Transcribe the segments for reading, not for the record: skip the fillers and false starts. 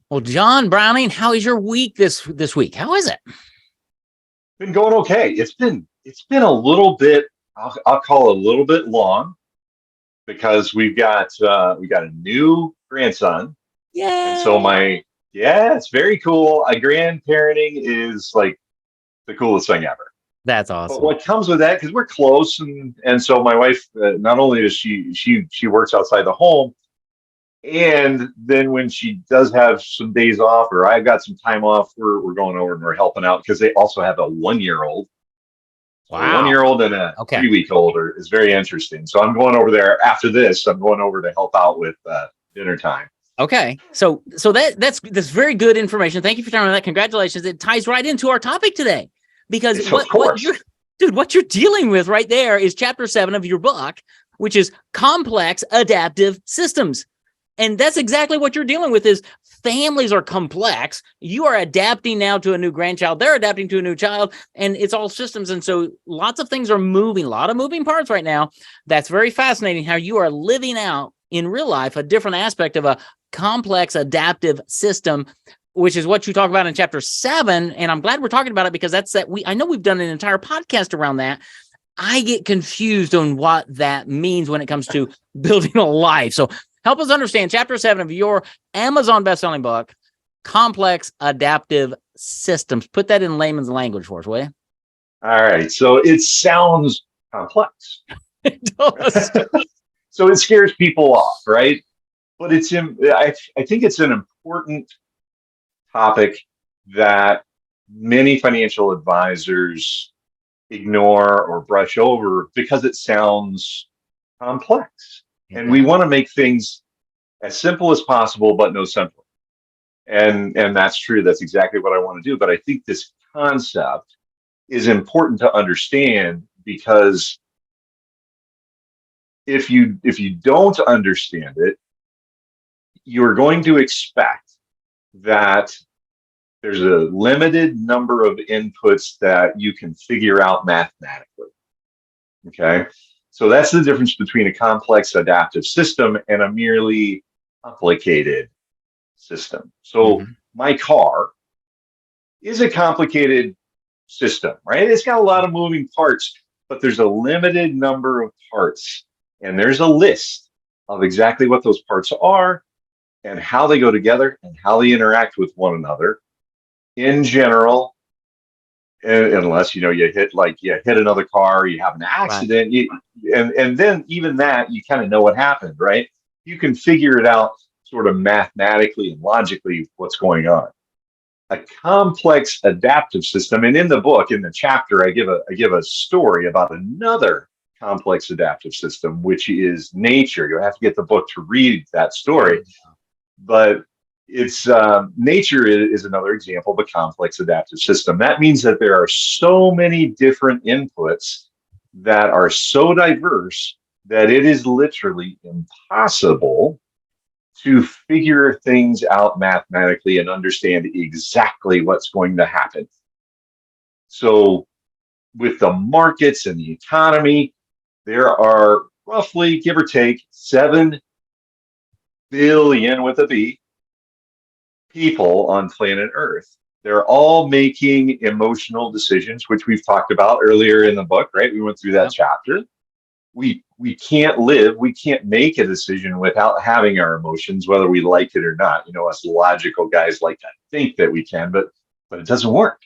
Well, John Browning, how is your week this week? How is it? Been going okay. It's been a little bit. I'll call it a little bit long because we got a new grandson, and so Yay! my yeah, it's very cool. Grandparenting is like the coolest thing ever. That's But awesome. what comes with that, because we're close, and so my wife, not only does she works outside the home, and then when she does have some days off, or I've got some time off, we're going over and we're helping out because they also have a 1 year old. So a one Wow. year old and a Okay. 3 week old is very interesting. So I'm going over there after this. I'm going over to help out with dinner time. Okay. So that's very good information. Thank you for sharing that. Congratulations. It ties right into our topic today. Because So of what you're course, what you're dealing with right there is chapter 7 of your book, which is complex adaptive systems. And that's exactly what you're dealing with is families are complex. You are adapting now to a new grandchild. They're adapting to a new child, and it's all systems. And so lots of things are moving, a lot of moving parts right now. That's very fascinating how you are living out in real life a different aspect of a complex adaptive system, which is what you talk about in chapter 7. And I'm glad we're talking about it because I know we've done an entire podcast around that. I get confused on what that means when it comes to building a life. So help us understand chapter 7 of your Amazon bestselling book, Complex Adaptive Systems. Put that in layman's language for us, will you? all right. So it sounds complex. It does. So it scares people off, right? But I think it's an important topic that many financial advisors ignore or brush over because it sounds complex. It And we does. want to make things as simple as possible, but no simpler. And that's true. That's exactly what I want to do. But I think this concept is important to understand because if you don't understand it, you're going to expect that there's a limited number of inputs that you can figure out mathematically. Okay. So that's the difference between a complex adaptive system and a merely complicated system. So Mhm. my car is a complicated system, right? It's got a lot of moving parts, but there's a limited number of parts. And there's a list of exactly what those parts are and how they go together and how they interact with one another. In general, unless you hit another car, you have an Right. accident, and then even that you kind of know what happened, right? You can figure it out sort of mathematically and logically what's going on. A complex adaptive system, and in the book, in the chapter, I give a story about another complex adaptive system, which is nature. You have to get the book to read that story, but it's nature is another example of a complex adaptive system. That means that there are so many different inputs that are so diverse that it is literally impossible to figure things out mathematically and understand exactly what's going to happen. So, with the markets and the economy, there are roughly, give or take, 7 billion with a B people on planet Earth. They're all making emotional decisions, which we've talked about earlier in the book, right? We went through that Yep. chapter. We can't we can't make a decision without having our emotions, whether we like it or not. Us logical guys like to think that we can, but it doesn't work.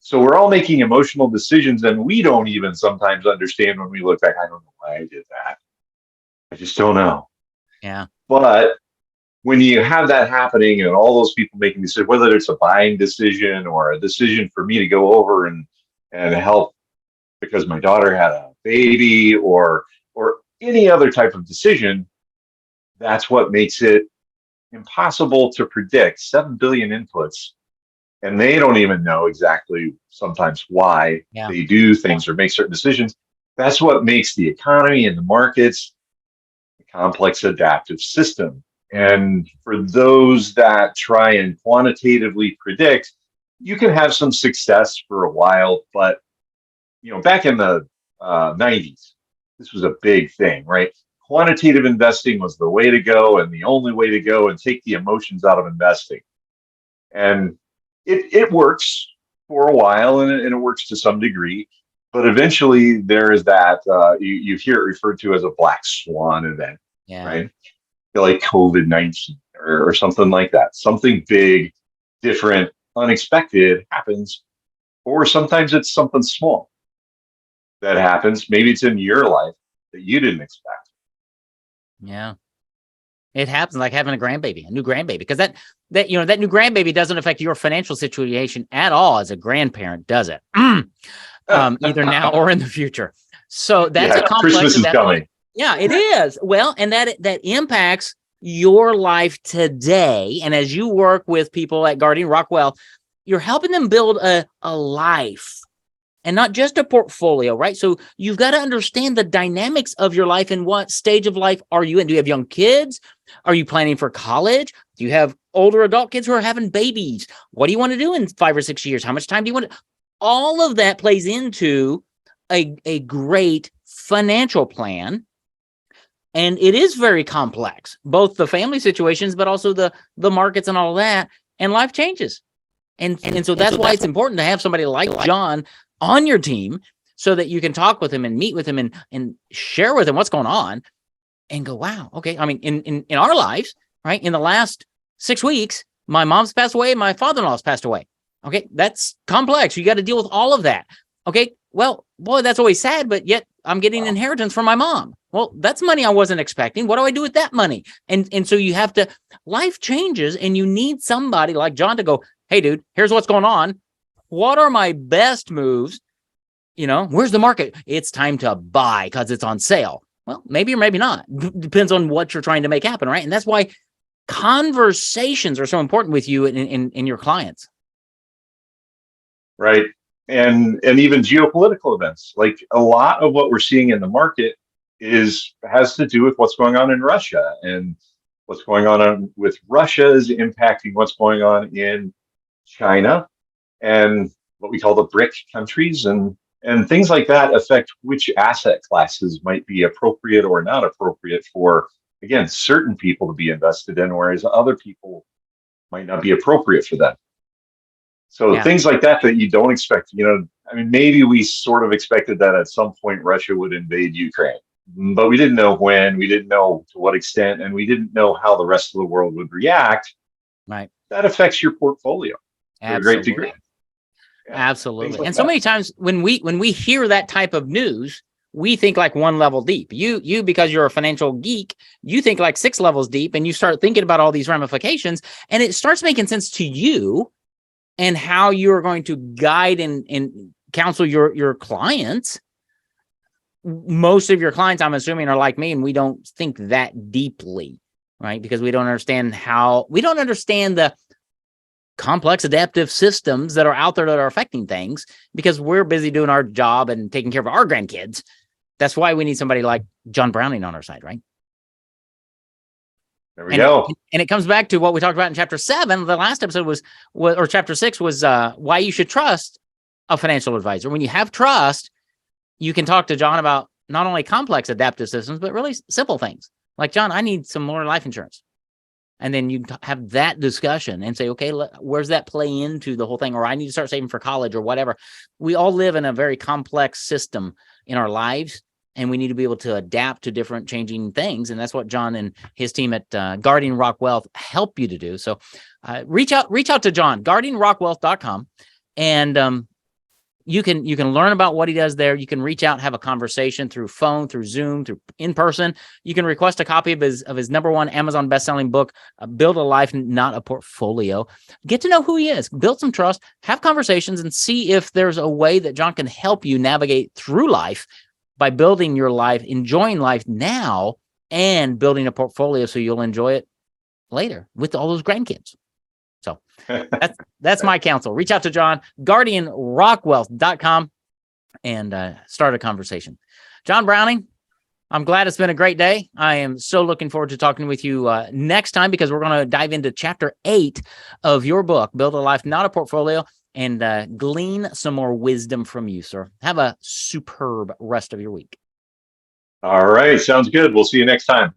So we're all making emotional decisions, and we don't even sometimes understand when we look back. I don't know why I did that. I just don't know. Yeah. But when you have that happening and all those people making decisions, whether it's a buying decision or a decision for me to go over and help because my daughter had a baby or any other type of decision, that's what makes it impossible to predict 7 billion inputs. And they don't even know exactly sometimes why Yeah. they do things or make certain decisions. That's what makes the economy and the markets a complex adaptive system. And for those that try and quantitatively predict, you can have some success for a while, but back in the 90s, this was a big thing, right? quantitative investing was the way to go and the only way to go and take the emotions out of investing. And it works for a while, and it works to some degree. But eventually there is that, you hear it referred to as a black swan event, right? Like COVID-19 or something like that. Something big, different, unexpected happens, or sometimes it's something small that happens. Maybe it's in your life that you didn't expect. Yeah. It happens like having a new grandbaby, because that new grandbaby doesn't affect your financial situation at all as a grandparent, does it? Either now or in the future. So that's a complex. Christmas is coming. Yeah, it is. Well, and that impacts your life today. And as you work with people at Guardian Rock Wealth, you're helping them build a life and not just a portfolio, right? So you've got to understand the dynamics of your life and what stage of life are you in. Do you have young kids? Are you planning for college? Do you have older adult kids who are having babies? What do you want to do in 5 or 6 years? How much time do you want to? All of that plays into a great financial plan. And it is very complex, both the family situations, but also the markets and all that. And life changes. And so that's why it's important to have somebody like John on your team, so that you can talk with him and meet with him and share with him what's going on and go, wow, okay. I mean, in our lives, right? In the last 6 weeks, my mom's passed away, my father-in-law's passed away. Okay. That's complex. You got to deal with all of that. Okay. Well, boy, that's always sad, but yet I'm getting inheritance from my mom. Well, that's money I wasn't expecting. What do I do with that money? And so you have to, life changes, and you need somebody like John to go, hey, dude, here's what's going on. What are my best moves? Where's the market? It's time to buy because it's on sale. Well, maybe or maybe not. Depends on what you're trying to make happen, right? And that's why conversations are so important with you and your clients. Right. And even geopolitical events, like a lot of what we're seeing in the market has to do with what's going on in Russia, and what's going on with Russia is impacting what's going on in China and what we call the BRIC countries, and things like that affect which asset classes might be appropriate or not appropriate for, again, certain people to be invested in, whereas other people might not be appropriate for them. So things like that you don't expect, I mean, maybe we sort of expected that at some point Russia would invade Ukraine, but we didn't know when, we didn't know to what extent, and we didn't know how the rest of the world would react. Right. That affects your portfolio to a great degree. Yeah, absolutely. Like and so many times when we hear that type of news, we think like one level deep. You because you're a financial geek, you think like 6 levels deep, and you start thinking about all these ramifications, and it starts making sense to you and how you're going to guide and counsel your clients. Most of your clients, I'm assuming, are like me, and we don't think that deeply, right? Because we don't understand the complex adaptive systems that are out there that are affecting things, because we're busy doing our job and taking care of our grandkids. That's why we need somebody like John Browning on our side, right? There we go. And it comes back to what we talked about in chapter 7. The last episode or chapter 6 was why you should trust a financial advisor. When you have trust, you can talk to John about not only complex adaptive systems, but really simple things. Like, John, I need some more life insurance. And then you have that discussion and say, okay, where's that play into the whole thing? Or I need to start saving for college or whatever. We all live in a very complex system in our lives, and we need to be able to adapt to different changing things. And that's what John and his team at Guardian Rock Wealth help you to do. So reach out to John, guardianrockwealth.com. And you can learn about what he does there. You can reach out, have a conversation through phone, through Zoom, through in person. You can request a copy of his #1 Amazon bestselling book, Build a Life, Not a Portfolio. Get to know who he is, build some trust, have conversations, and see if there's a way that John can help you navigate through life by building your life, enjoying life now, and building a portfolio so you'll enjoy it later with all those grandkids. So that's my counsel. Reach out to John, guardianrockwealth.com, and start a conversation. John Browning, I'm glad it's been a great day. I am so looking forward to talking with you next time, because we're going to dive into chapter 8 of your book, Build a Life, Not a Portfolio, and glean some more wisdom from you, sir. Have a superb rest of your week. All right. Sounds good. We'll see you next time.